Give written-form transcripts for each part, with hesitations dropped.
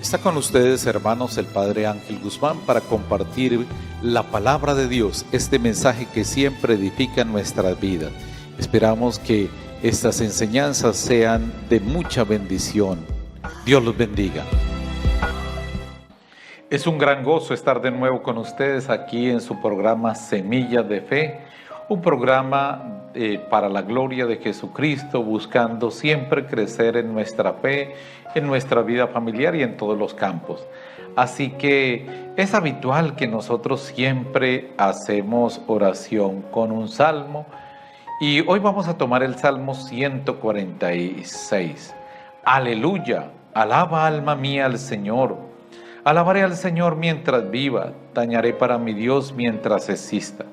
Está con ustedes, hermanos, el Padre Ángel Guzmán para compartir la palabra de Dios, este mensaje que siempre edifica nuestras vidas. Esperamos que estas enseñanzas sean de mucha bendición. Dios los bendiga. Es un gran gozo estar de nuevo con ustedes aquí en su programa Semillas de Fe, un programa para la gloria de Jesucristo, buscando siempre crecer en nuestra fe, en nuestra vida familiar y en todos los campos. Así que es habitual que nosotros siempre hacemos oración con un salmo y hoy vamos a tomar el Salmo 146. Aleluya, alaba alma mía al Señor. Alabaré al Señor mientras viva, tañaré para mi Dios mientras exista.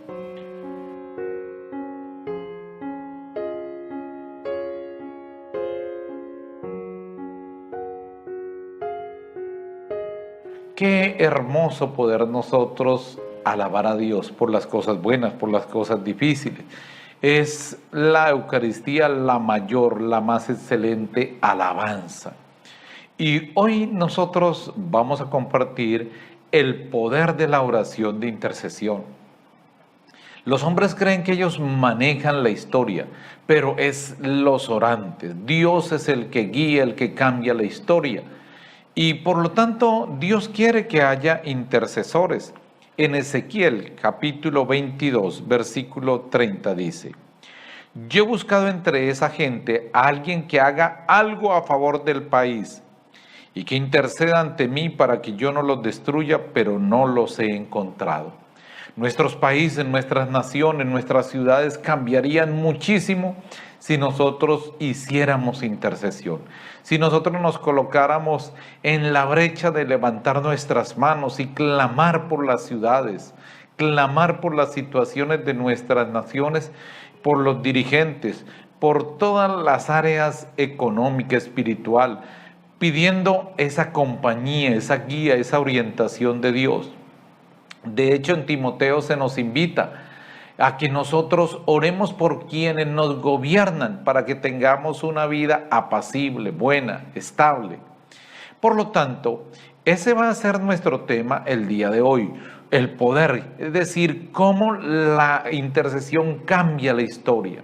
Qué hermoso poder nosotros alabar a Dios por las cosas buenas, por las cosas difíciles. Es la Eucaristía la mayor, la más excelente alabanza. Y hoy nosotros vamos a compartir el poder de la oración de intercesión. Los hombres creen que ellos manejan la historia, pero es los orantes. Dios es el que guía, el que cambia la historia. Y por lo tanto, Dios quiere que haya intercesores. En Ezequiel capítulo 22, versículo 30 dice: Yo he buscado entre esa gente a alguien que haga algo a favor del país y que interceda ante mí para que yo no los destruya, pero no los he encontrado. Nuestros países, nuestras naciones, nuestras ciudades cambiarían muchísimo si nosotros hiciéramos intercesión. Si nosotros nos colocáramos en la brecha de levantar nuestras manos y clamar por las ciudades, clamar por las situaciones de nuestras naciones, por los dirigentes, por todas las áreas económica, espiritual, pidiendo esa compañía, esa guía, esa orientación de Dios. De hecho, en Timoteo se nos invita a que nosotros oremos por quienes nos gobiernan para que tengamos una vida apacible, buena, estable. Por lo tanto, ese va a ser nuestro tema el día de hoy, el poder, es decir, cómo la intercesión cambia la historia.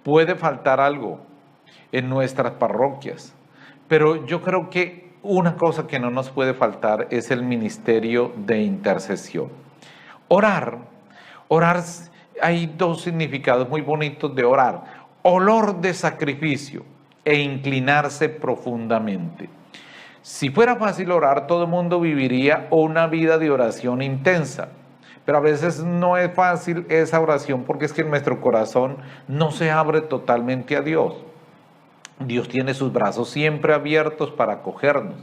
Puede faltar algo en nuestras parroquias, pero yo creo que una cosa que no nos puede faltar es el ministerio de intercesión. Orar, hay dos significados muy bonitos de orar: olor de sacrificio e inclinarse profundamente. Si fuera fácil orar, todo el mundo viviría una vida de oración intensa, pero a veces no es fácil esa oración porque es que nuestro corazón no se abre totalmente a Dios. Dios tiene sus brazos siempre abiertos para acogernos,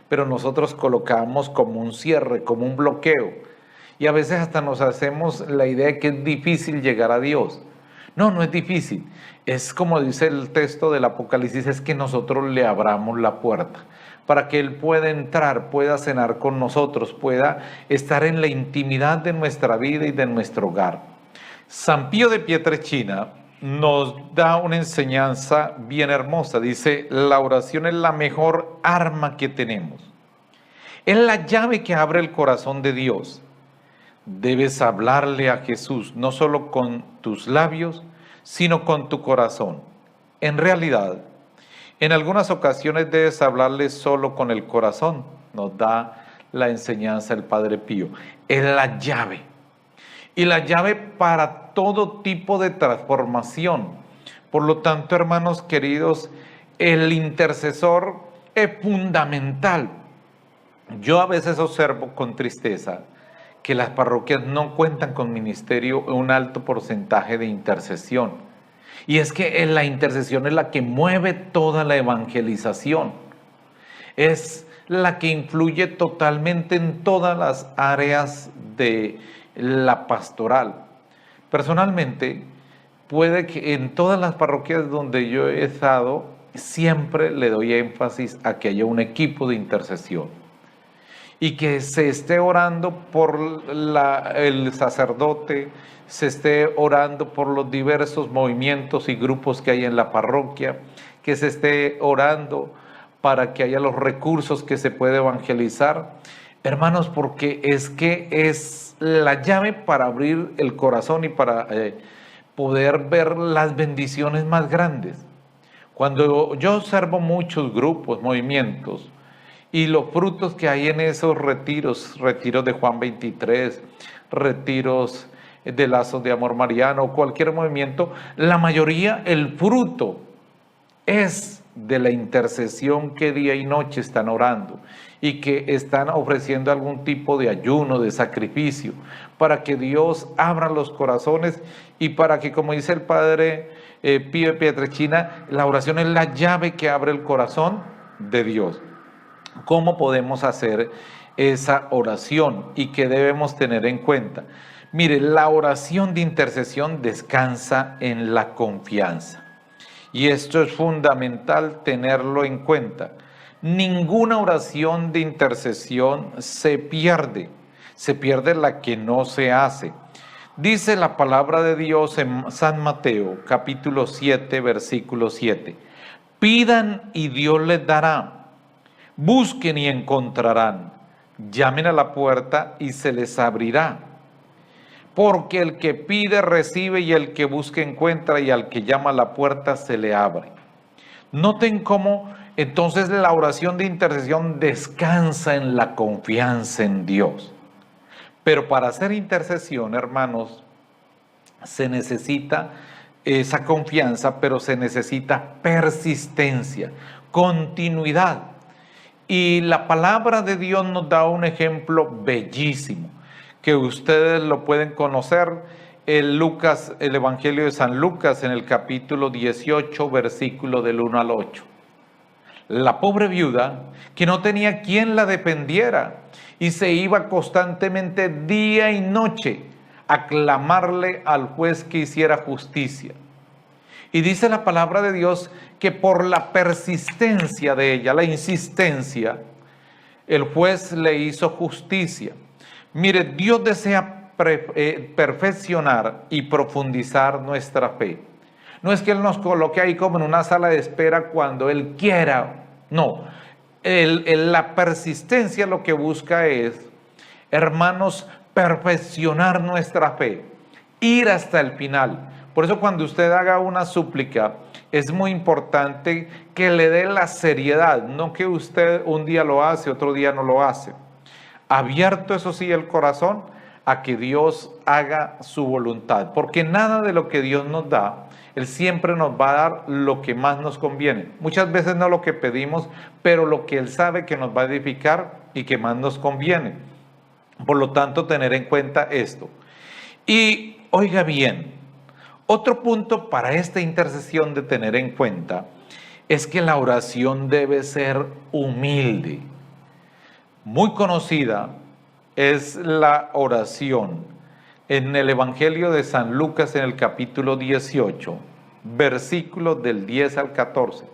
pero nosotros colocamos como un cierre, como un bloqueo, y a veces hasta nos hacemos la idea de que es difícil llegar a Dios. No, no es difícil, es como dice el texto del Apocalipsis, es que nosotros le abramos la puerta, para que Él pueda entrar, pueda cenar con nosotros, pueda estar en la intimidad de nuestra vida y de nuestro hogar. San Pío de Pietrelcina nos da una enseñanza bien hermosa. Dice: la oración es la mejor arma que tenemos. Es la llave que abre el corazón de Dios. Debes hablarle a Jesús no solo con tus labios, sino con tu corazón. En realidad, en algunas ocasiones debes hablarle solo con el corazón. Nos da la enseñanza el Padre Pío. Es la llave. Y la llave para todo tipo de transformación. Por lo tanto, hermanos queridos, el intercesor es fundamental. Yo a veces observo con tristeza que las parroquias no cuentan con ministerio, un alto porcentaje de intercesión. Y es que la intercesión es la que mueve toda la evangelización. Es la que influye totalmente en todas las áreas de la pastoral. Personalmente, puede que en todas las parroquias donde yo he estado, siempre le doy énfasis a que haya un equipo de intercesión y que se esté orando por el sacerdote, se esté orando por los diversos movimientos y grupos que hay en la parroquia, que se esté orando para que haya los recursos que se pueda evangelizar. Hermanos, porque es que es la llave para abrir el corazón y para poder ver las bendiciones más grandes. Cuando yo observo muchos grupos, movimientos, y los frutos que hay en esos retiros, retiros de Juan 23, retiros de Lazos de Amor Mariano, cualquier movimiento, la mayoría, el fruto es de la intercesión que día y noche están orando y que están ofreciendo algún tipo de ayuno, de sacrificio, para que Dios abra los corazones y para que, como dice el Padre Pío de Pietrelcina, la oración es la llave que abre el corazón de Dios. ¿Cómo podemos hacer esa oración y qué debemos tener en cuenta? Mire, la oración de intercesión descansa en la confianza. Y esto es fundamental tenerlo en cuenta. Ninguna oración de intercesión se pierde la que no se hace. Dice la palabra de Dios en San Mateo, capítulo 7, versículo 7. Pidan y Dios les dará. Busquen y encontrarán. Llamen a la puerta y se les abrirá. Porque el que pide recibe y el que busca encuentra y al que llama a la puerta se le abre. Noten cómo entonces la oración de intercesión descansa en la confianza en Dios. Pero para hacer intercesión, hermanos, se necesita esa confianza, pero se necesita persistencia, continuidad. Y la palabra de Dios nos da un ejemplo bellísimo, que ustedes lo pueden conocer, el Evangelio de San Lucas en el capítulo 18, versículo del 1 al 8. La pobre viuda, que no tenía quien la dependiera, y se iba constantemente día y noche a clamarle al juez que hiciera justicia. Y dice la palabra de Dios que por la persistencia de ella, la insistencia, el juez le hizo justicia. Mire, Dios desea perfeccionar y profundizar nuestra fe. No es que Él nos coloque ahí como en una sala de espera cuando Él quiera. No, la persistencia lo que busca es, hermanos, perfeccionar nuestra fe, ir hasta el final. Por eso cuando usted haga una súplica, es muy importante que le dé la seriedad, no que usted un día lo hace, otro día no lo hace. Abierto, eso sí, el corazón a que Dios haga su voluntad, porque nada de lo que Dios nos da, Él siempre nos va a dar lo que más nos conviene. Muchas veces no lo que pedimos, pero lo que Él sabe que nos va a edificar y que más nos conviene. Por lo tanto, tener en cuenta esto. Y oiga bien, otro punto para esta intercesión de tener en cuenta es que la oración debe ser humilde. Muy conocida es la oración en el Evangelio de San Lucas en el capítulo 18, versículos del 10 al 14.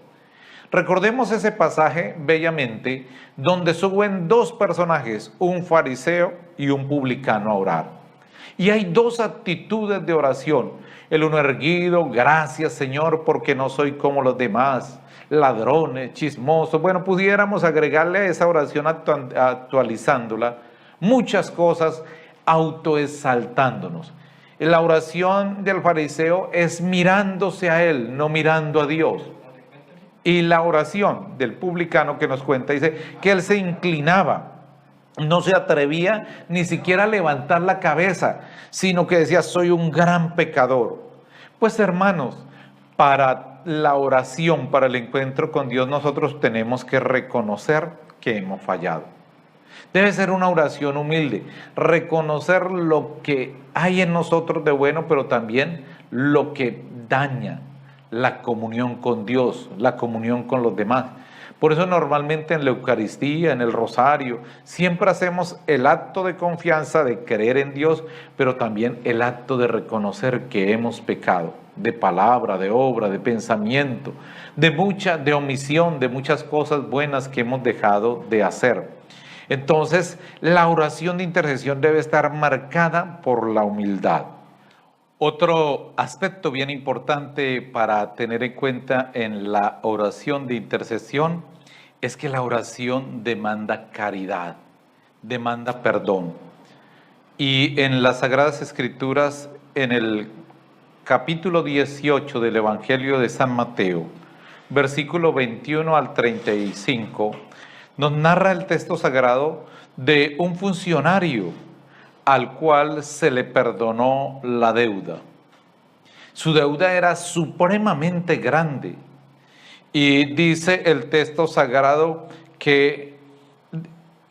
Recordemos ese pasaje bellamente donde suben dos personajes, un fariseo y un publicano a orar. Y hay dos actitudes de oración. El uno erguido, gracias Señor porque no soy como los demás, ladrones, chismosos. Bueno, pudiéramos agregarle a esa oración actualizándola muchas cosas, autoexaltándonos. La oración del fariseo es mirándose a él, no mirando a Dios. Y la oración del publicano que nos cuenta dice que él se inclinaba, no se atrevía ni siquiera a levantar la cabeza, sino que decía, soy un gran pecador. Pues hermanos, para la oración, para el encuentro con Dios, nosotros tenemos que reconocer que hemos fallado. Debe ser una oración humilde, reconocer lo que hay en nosotros de bueno, pero también lo que daña la comunión con Dios, la comunión con los demás. Por eso normalmente en la Eucaristía, en el Rosario, siempre hacemos el acto de confianza, de creer en Dios, pero también el acto de reconocer que hemos pecado, de palabra, de obra, de pensamiento, de omisión, de muchas cosas buenas que hemos dejado de hacer. Entonces, la oración de intercesión debe estar marcada por la humildad. Otro aspecto bien importante para tener en cuenta en la oración de intercesión es que la oración demanda caridad, demanda perdón. Y en las Sagradas Escrituras, en el capítulo 18 del Evangelio de San Mateo, versículo 21 al 35, nos narra el texto sagrado de un funcionario al cual se le perdonó la deuda. Su deuda era supremamente grande. Y dice el texto sagrado que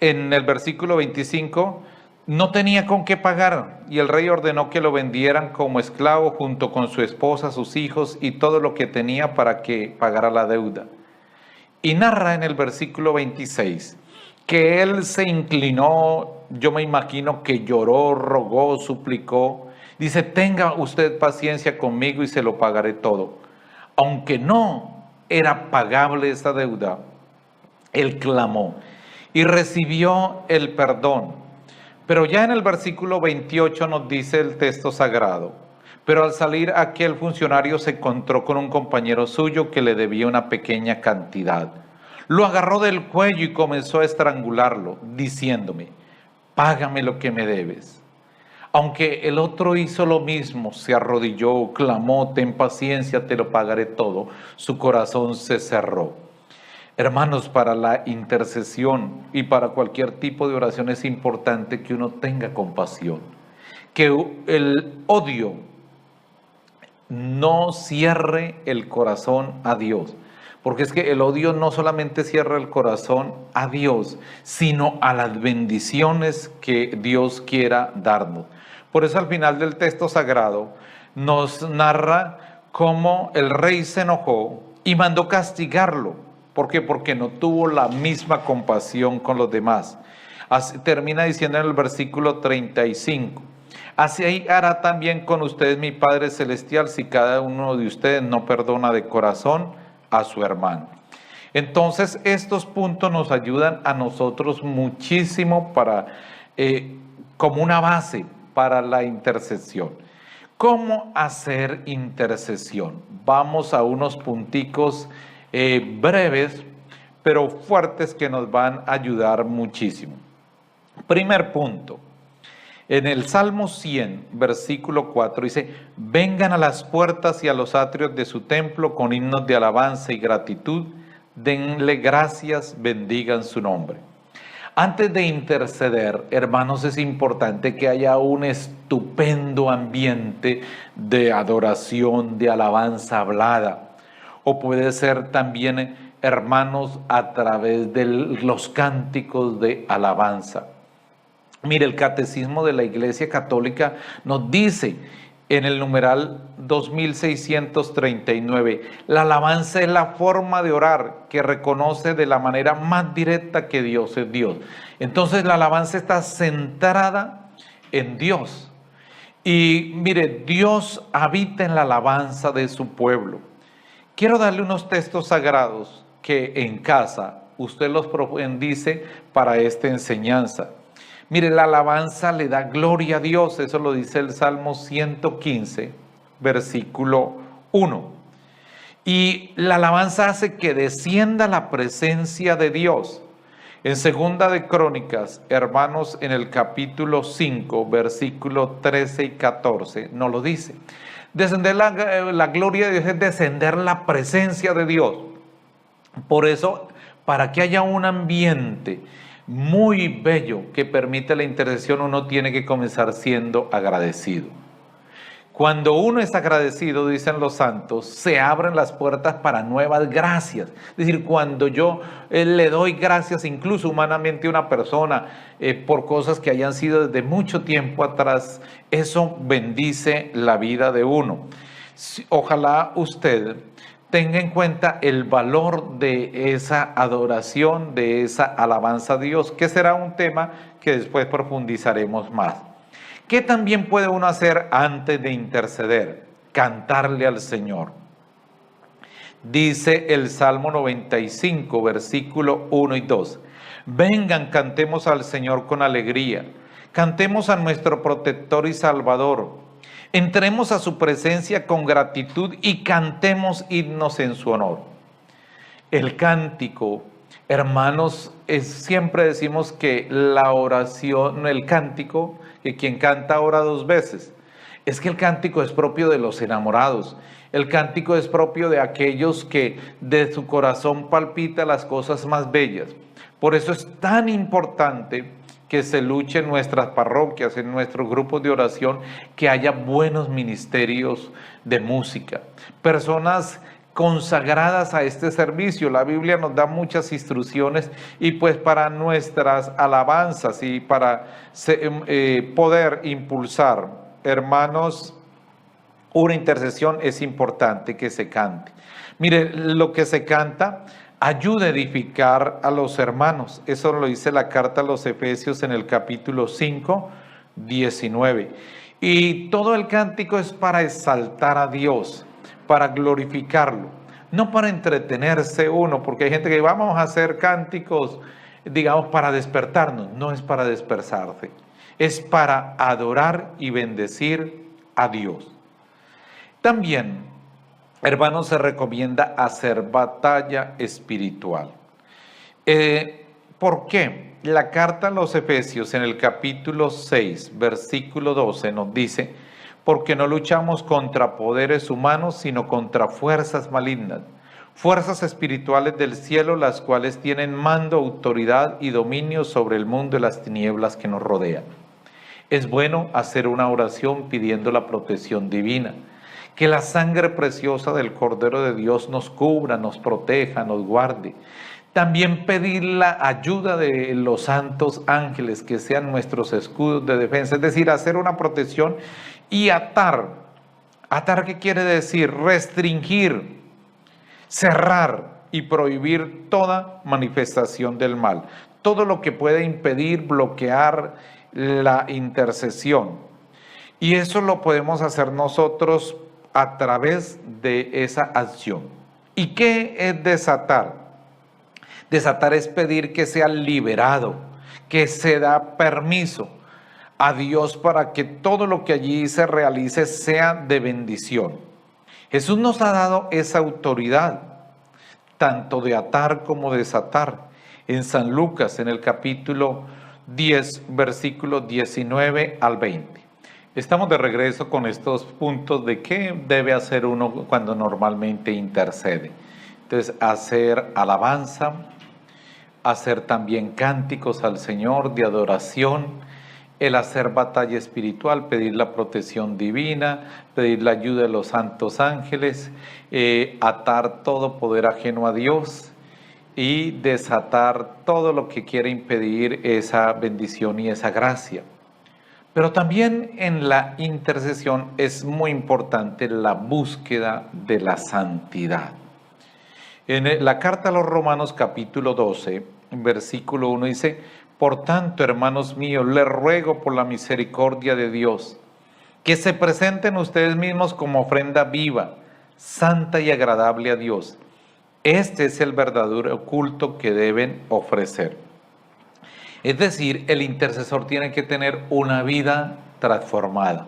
en el versículo 25 no tenía con qué pagar y el rey ordenó que lo vendieran como esclavo junto con su esposa, sus hijos y todo lo que tenía para que pagara la deuda. Y narra en el versículo 26 que él se inclinó, yo me imagino que lloró, rogó, suplicó. Dice, tenga usted paciencia conmigo y se lo pagaré todo. Aunque no era pagable esa deuda, él clamó y recibió el perdón. Pero ya en el versículo 28 nos dice el texto sagrado, pero al salir aquel funcionario se encontró con un compañero suyo que le debía una pequeña cantidad. Lo agarró del cuello y comenzó a estrangularlo, diciéndome, págame lo que me debes. Aunque el otro hizo lo mismo, se arrodilló, clamó, ten paciencia, te lo pagaré todo, su corazón se cerró. Hermanos, para la intercesión y para cualquier tipo de oración es importante que uno tenga compasión, que el odio no cierre el corazón a Dios, porque es que el odio no solamente cierra el corazón a Dios, sino a las bendiciones que Dios quiera darnos. Por eso al final del texto sagrado nos narra cómo el rey se enojó y mandó castigarlo. ¿Por qué? Porque no tuvo la misma compasión con los demás. Así, termina diciendo en el versículo 35, así hará también con ustedes mi Padre Celestial si cada uno de ustedes no perdona de corazón a su hermano. Entonces estos puntos nos ayudan a nosotros muchísimo para, como una base para la intercesión. ¿Cómo hacer intercesión? Vamos a unos punticos breves, pero fuertes que nos van a ayudar muchísimo. Primer punto, en el Salmo 100, versículo 4, dice, vengan a las puertas y a los atrios de su templo con himnos de alabanza y gratitud, denle gracias, bendigan su nombre. Antes de interceder, hermanos, es importante que haya un estupendo ambiente de adoración, de alabanza hablada. O puede ser también, hermanos, a través de los cánticos de alabanza. Mire, el Catecismo de la Iglesia Católica nos dice en el numeral 2639, la alabanza es la forma de orar que reconoce de la manera más directa que Dios es Dios. Entonces la alabanza está centrada en Dios. Y mire, Dios habita en la alabanza de su pueblo. Quiero darle unos textos sagrados que en casa usted los profundice para esta enseñanza. Mire, la alabanza le da gloria a Dios, eso lo dice el Salmo 115, versículo 1. Y la alabanza hace que descienda la presencia de Dios. En Segunda de Crónicas, hermanos, en el capítulo 5, versículo 13 y 14, nos lo dice. Descender la gloria de Dios es descender la presencia de Dios. Por eso, para que haya un ambiente muy bello que permite la intercesión, uno tiene que comenzar siendo agradecido. Cuando uno es agradecido, dicen los santos, se abren las puertas para nuevas gracias. Es decir, cuando yo le doy gracias incluso humanamente a una persona por cosas que hayan sido desde mucho tiempo atrás, eso bendice la vida de uno. Ojalá usted tenga en cuenta el valor de esa adoración, de esa alabanza a Dios, que será un tema que después profundizaremos más. ¿Qué también puede uno hacer antes de interceder? Cantarle al Señor. Dice el Salmo 95, versículo 1 y 2. Vengan, cantemos al Señor con alegría. Cantemos a nuestro protector y salvador. Entremos a su presencia con gratitud y cantemos himnos en su honor. El cántico Hermanos, siempre decimos que la oración, el cántico, que quien canta ora dos veces. Es que el cántico es propio de los enamorados. El cántico es propio de aquellos que de su corazón palpita las cosas más bellas. Por eso es tan importante que se luche en nuestras parroquias, en nuestros grupos de oración, que haya buenos ministerios de música. Personas consagradas a este servicio. La Biblia nos da muchas instrucciones y pues para nuestras alabanzas y para poder impulsar, hermanos, una intercesión es importante que se cante. Mire, lo que se canta ayuda a edificar a los hermanos. Eso lo dice la carta a los Efesios en el capítulo 5, 19. Y todo el cántico es para exaltar a Dios, para glorificarlo, no para entretenerse uno, porque hay gente que vamos a hacer cánticos, digamos, para despertarnos. No es para despertarse, es para adorar y bendecir a Dios. También, hermanos, se recomienda hacer batalla espiritual. ¿Por qué? La carta a los Efesios en el capítulo 6, versículo 12 nos dice: porque no luchamos contra poderes humanos, sino contra fuerzas malignas, fuerzas espirituales del cielo, las cuales tienen mando, autoridad y dominio sobre el mundo de las tinieblas que nos rodean. Es bueno hacer una oración pidiendo la protección divina, que la sangre preciosa del Cordero de Dios nos cubra, nos proteja, nos guarde. También pedir la ayuda de los santos ángeles, que sean nuestros escudos de defensa, es decir, hacer una protección y atar. ¿Atar qué quiere decir? Restringir, cerrar y prohibir toda manifestación del mal, todo lo que pueda impedir, bloquear la intercesión. Y eso lo podemos hacer nosotros a través de esa acción. ¿Y qué es desatar? Desatar es pedir que sea liberado, que se da permiso a Dios para que todo lo que allí se realice sea de bendición. Jesús nos ha dado esa autoridad, tanto de atar como de desatar. En San Lucas, en el capítulo 10, versículos 19 al 20. Estamos de regreso con estos puntos de qué debe hacer uno cuando normalmente intercede. Entonces, hacer alabanza, hacer también cánticos al Señor de adoración, el hacer batalla espiritual, pedir la protección divina, pedir la ayuda de los santos ángeles, atar todo poder ajeno a Dios y desatar todo lo que quiera impedir esa bendición y esa gracia. Pero también en la intercesión es muy importante la búsqueda de la santidad. En la carta a los Romanos capítulo 12, versículo 1 dice: por tanto, hermanos míos, les ruego por la misericordia de Dios, que se presenten ustedes mismos como ofrenda viva, santa y agradable a Dios. Este es el verdadero culto que deben ofrecer. Es decir, el intercesor tiene que tener una vida transformada,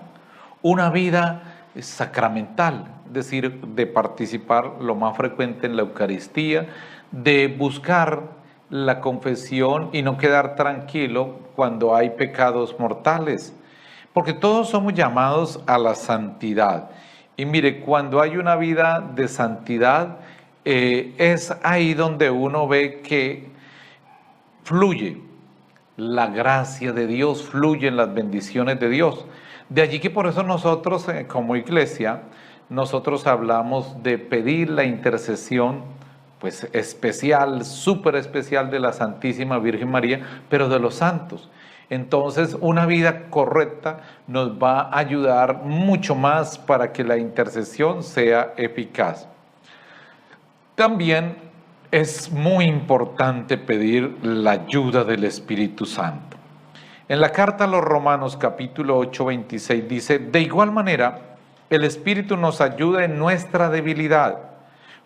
una vida sacramental, es decir, de participar lo más frecuente en la Eucaristía, de buscar la confesión y no quedar tranquilo cuando hay pecados mortales, porque todos somos llamados a la santidad. Y mire, cuando hay una vida de santidad, es ahí donde uno ve que fluye la gracia de Dios, fluyen las bendiciones de Dios. De allí que por eso nosotros como iglesia, nosotros hablamos de pedir la intercesión pues especial, súper especial de la Santísima Virgen María, pero de los santos. Entonces una vida correcta nos va a ayudar mucho más para que la intercesión sea eficaz. También es muy importante pedir la ayuda del Espíritu Santo. En la carta a los Romanos capítulo 8, 26 dice: de igual manera, el Espíritu nos ayuda en nuestra debilidad,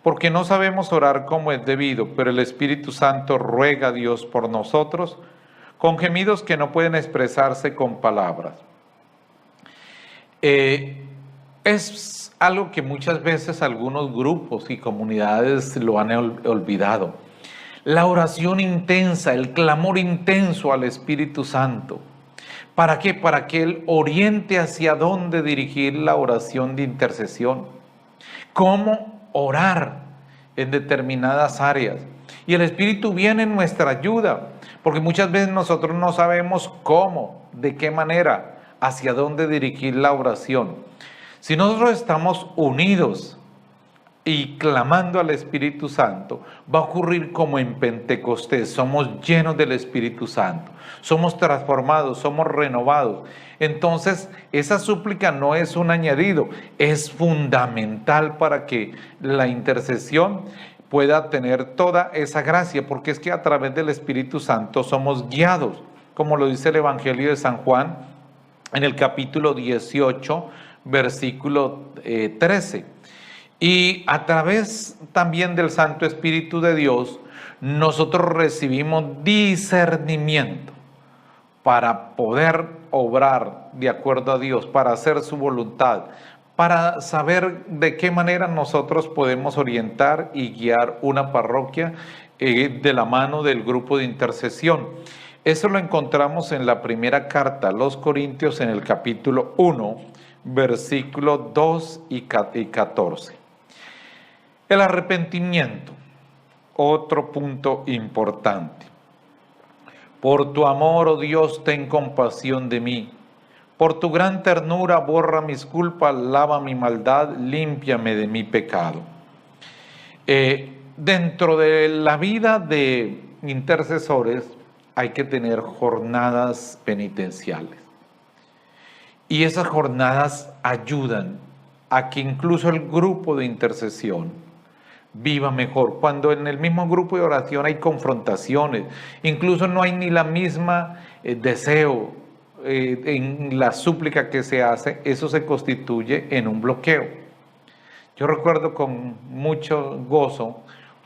porque no sabemos orar como es debido, pero el Espíritu Santo ruega a Dios por nosotros con gemidos que no pueden expresarse con palabras. Es algo que muchas veces algunos grupos y comunidades lo han olvidado. la oración intensa, el clamor intenso al Espíritu Santo. ¿Para qué? Para que Él oriente hacia dónde dirigir la oración de intercesión. Cómo orar en determinadas áreas. Y el Espíritu viene en nuestra ayuda, porque muchas veces nosotros no sabemos cómo, de qué manera, hacia dónde dirigir la oración. Si nosotros estamos unidos y clamando al Espíritu Santo, va a ocurrir como en Pentecostés. Somos llenos del Espíritu Santo, somos transformados, somos renovados. Entonces, esa súplica no es un añadido, es fundamental para que la intercesión pueda tener toda esa gracia, porque es que a través del Espíritu Santo somos guiados, como lo dice el Evangelio de San Juan en el capítulo 18, versículo 13. Y a través también del Santo Espíritu de Dios, nosotros recibimos discernimiento para poder obrar de acuerdo a Dios, para hacer su voluntad, para saber de qué manera nosotros podemos orientar y guiar una parroquia de la mano del grupo de intercesión. Eso lo encontramos en la primera carta a los Corintios en el capítulo 1, versículos 2 y 14. El arrepentimiento, otro punto importante. Por tu amor, oh Dios, ten compasión de mí. Por tu gran ternura, borra mis culpas, lava mi maldad, límpiame de mi pecado. Dentro de la vida de intercesores hay que tener jornadas penitenciales. Y esas jornadas ayudan a que incluso el grupo de intercesión viva mejor. Cuando en el mismo grupo de oración hay confrontaciones, incluso no hay ni la misma deseo en la súplica que se hace, eso se constituye en un bloqueo. Yo recuerdo con mucho gozo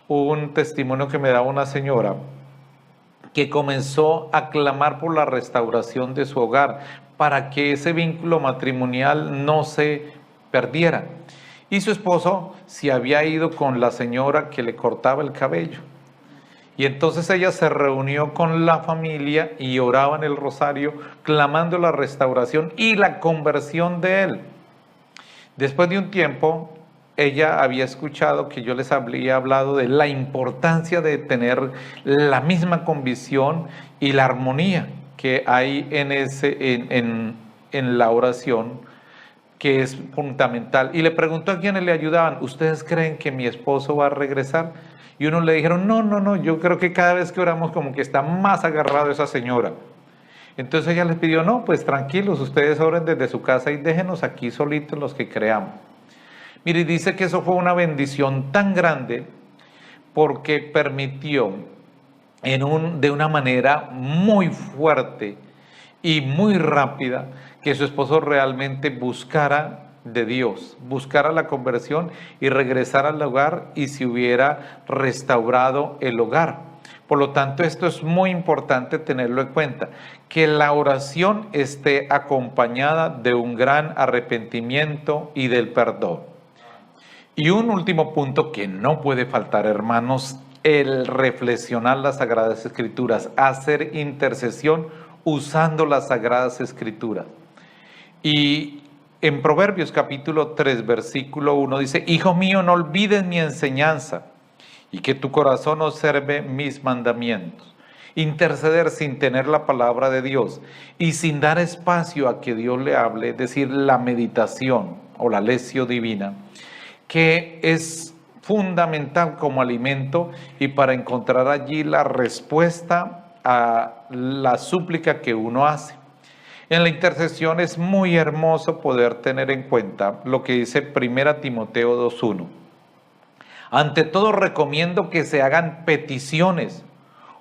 un testimonio que me daba una señora que comenzó a clamar por la restauración de su hogar para que ese vínculo matrimonial no se perdiera. Y su esposo se había ido con la señora que le cortaba el cabello. Y entonces ella se reunió con la familia y oraban el rosario, clamando la restauración y la conversión de él. Después de un tiempo, ella había escuchado que yo les había hablado de la importancia de tener la misma convicción y la armonía que hay en la oración, que es fundamental. Y le preguntó a quienes le ayudaban: ¿ustedes creen que mi esposo va a regresar? Y unos le dijeron: no, yo creo que cada vez que oramos como que está más agarrado esa señora. Entonces ella les pidió: no, pues tranquilos, ustedes oren desde su casa y déjenos aquí solitos los que creamos. Mire, dice que eso fue una bendición tan grande porque permitió de una manera muy fuerte y muy rápida que su esposo realmente buscara de Dios, buscara la conversión y regresara al hogar y se hubiera restaurado el hogar. Por lo tanto, esto es muy importante tenerlo en cuenta, que la oración esté acompañada de un gran arrepentimiento y del perdón. Y un último punto que no puede faltar, hermanos, el reflexionar las Sagradas Escrituras, hacer intercesión usando las Sagradas Escrituras. Y en Proverbios capítulo 3, versículo 1 dice: Hijo mío, no olvides mi enseñanza y que tu corazón observe mis mandamientos. Interceder sin tener la palabra de Dios y sin dar espacio a que Dios le hable, es decir, la meditación o la lección divina, que es fundamental como alimento y para encontrar allí la respuesta a la súplica que uno hace. En la intercesión es muy hermoso poder tener en cuenta lo que dice 1 Timoteo 2:1. Ante todo recomiendo que se hagan peticiones,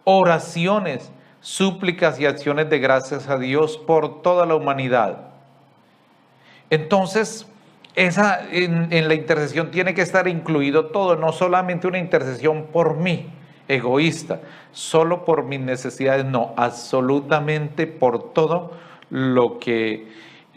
oraciones, súplicas y acciones de gracias a Dios por toda la humanidad. Entonces, en la intercesión tiene que estar incluido todo, no solamente una intercesión por mí, egoísta, solo por mis necesidades, no, absolutamente por todo lo que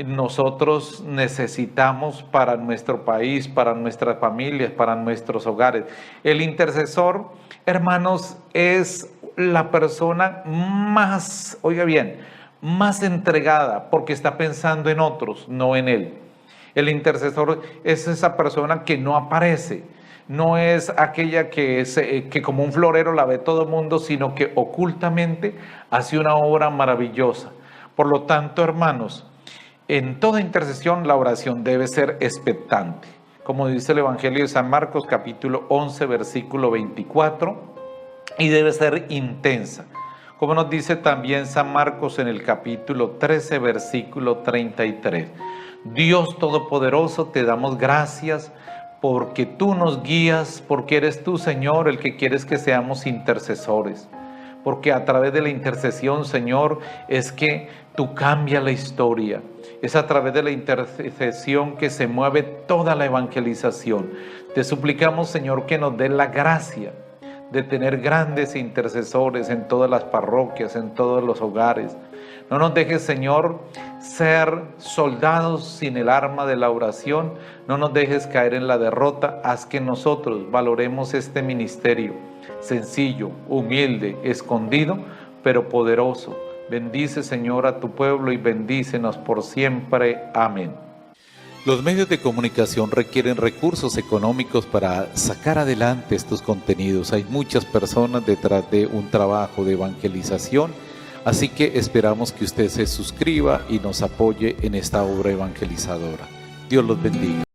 nosotros necesitamos para nuestro país, para nuestras familias, para nuestros hogares. El intercesor, hermanos, es la persona más, oiga bien, más entregada porque está pensando en otros, no en él. El intercesor es esa persona que no aparece, no es aquella que como un florero la ve todo el mundo, sino que ocultamente hace una obra maravillosa. Por lo tanto, hermanos, en toda intercesión la oración debe ser expectante. Como dice el Evangelio de San Marcos, capítulo 11, versículo 24, y debe ser intensa. Como nos dice también San Marcos en el capítulo 13, versículo 33. Dios Todopoderoso, te damos gracias porque tú nos guías, porque eres tú, Señor, el que quieres que seamos intercesores. Porque a través de la intercesión, Señor, es que tú cambias la historia. Es a través de la intercesión que se mueve toda la evangelización. Te suplicamos, Señor, que nos dé la gracia de tener grandes intercesores en todas las parroquias, en todos los hogares. No nos dejes, Señor, ser soldados sin el arma de la oración. No nos dejes caer en la derrota. Haz que nosotros valoremos este ministerio sencillo, humilde, escondido, pero poderoso. Bendice, Señor, a tu pueblo y bendícenos por siempre. Amén. Los medios de comunicación requieren recursos económicos para sacar adelante estos contenidos. Hay muchas personas detrás de un trabajo de evangelización, así que esperamos que usted se suscriba y nos apoye en esta obra evangelizadora. Dios los bendiga.